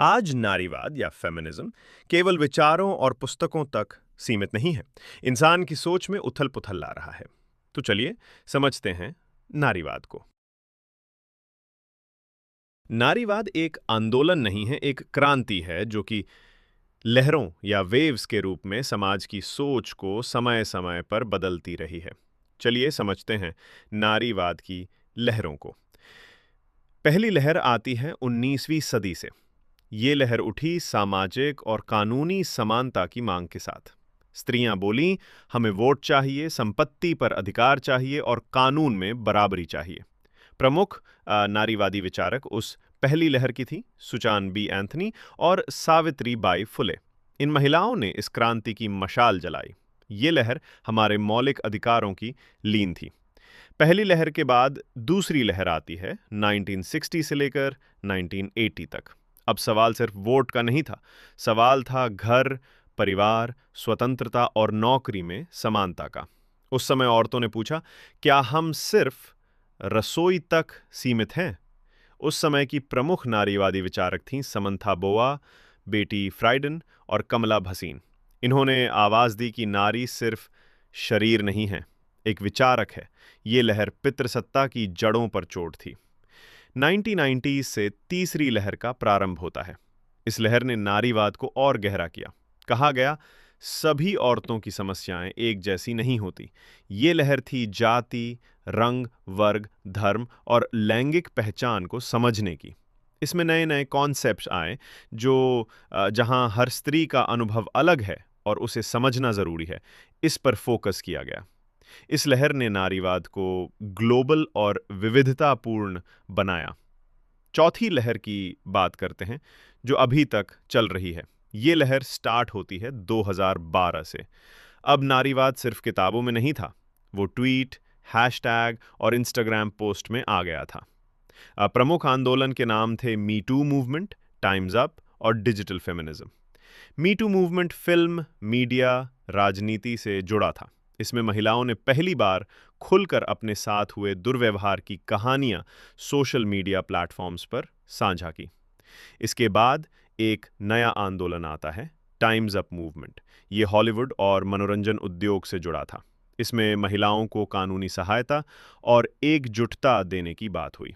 आज नारीवाद या फेमिनिज्म केवल विचारों और पुस्तकों तक सीमित नहीं है। इंसान की सोच में उथल-पुथल ला रहा है। तो चलिए समझते हैं नारीवाद को। नारीवाद एक आंदोलन नहीं है, एक क्रांति है जो कि लहरों या वेव्स के रूप में समाज की सोच को समय-समय पर बदलती रही है। चलिए समझते हैं नारीवाद की लहरों को। पहली लहर आती है 19वीं सदी से। ये लहर उठी सामाजिक और कानूनी समानता की मांग के साथ। स्त्रियां बोलीं, हमें वोट चाहिए, संपत्ति पर अधिकार चाहिए और कानून में बराबरी चाहिए। प्रमुख नारीवादी विचारक उस पहली लहर की थी सुजान बी एंथनी और सावित्री बाई फुले। इन महिलाओं ने इस क्रांति की मशाल जलाई। ये लहर हमारे मौलिक अधिकारों की लीन थी। पहली लहर के बाद दूसरी लहर आती है 1960 से लेकर 1980 तक। अब सवाल सिर्फ वोट का नहीं था, सवाल था घर, परिवार, स्वतंत्रता और नौकरी में समानता का। उस समय औरतों ने पूछा, क्या हम सिर्फ रसोई तक सीमित हैं? उस समय की प्रमुख नारीवादी विचारक थीं समंथा बोआ, बेटी फ्राइडन और कमला भसीन। इन्होंने आवाज दी कि नारी सिर्फ शरीर नहीं है, एक विचारक है। ये लहर पितृसत्ता की जड़ों पर चोट थी। 1990 से तीसरी लहर का प्रारंभ होता है। इस लहर ने नारीवाद को और गहरा किया। कहा गया, सभी औरतों की समस्याएं एक जैसी नहीं होती। ये लहर थी जाति, रंग, वर्ग, धर्म और लैंगिक पहचान को समझने की। इसमें नए नए कॉन्सेप्ट्स आए जो जहां हर स्त्री का अनुभव अलग है और उसे समझना जरूरी है, इस पर फोकस किया गया। इस लहर ने नारीवाद को ग्लोबल और विविधतापूर्ण बनाया। चौथी लहर की बात करते हैं जो अभी तक चल रही है। ये लहर स्टार्ट होती है 2012 से। अब नारीवाद सिर्फ किताबों में नहीं था, वो ट्वीट, हैशटैग और इंस्टाग्राम पोस्ट में आ गया था। प्रमुख आंदोलन के नाम थे me too movement, time's up और digital feminism. Me too movement film, media, राजनीति से जुड़ा था। इसमें महिलाओं ने पहली बार खुलकर अपने साथ हुए दुर्व्यवहार की कहानियां सोशल मीडिया प्लेटफॉर्म्स पर साझा की। इसके बाद एक नया आंदोलन आता है, टाइम्स अप मूवमेंट। ये हॉलीवुड और मनोरंजन उद्योग से जुड़ा था। इसमें महिलाओं को कानूनी सहायता और एकजुटता देने की बात हुई।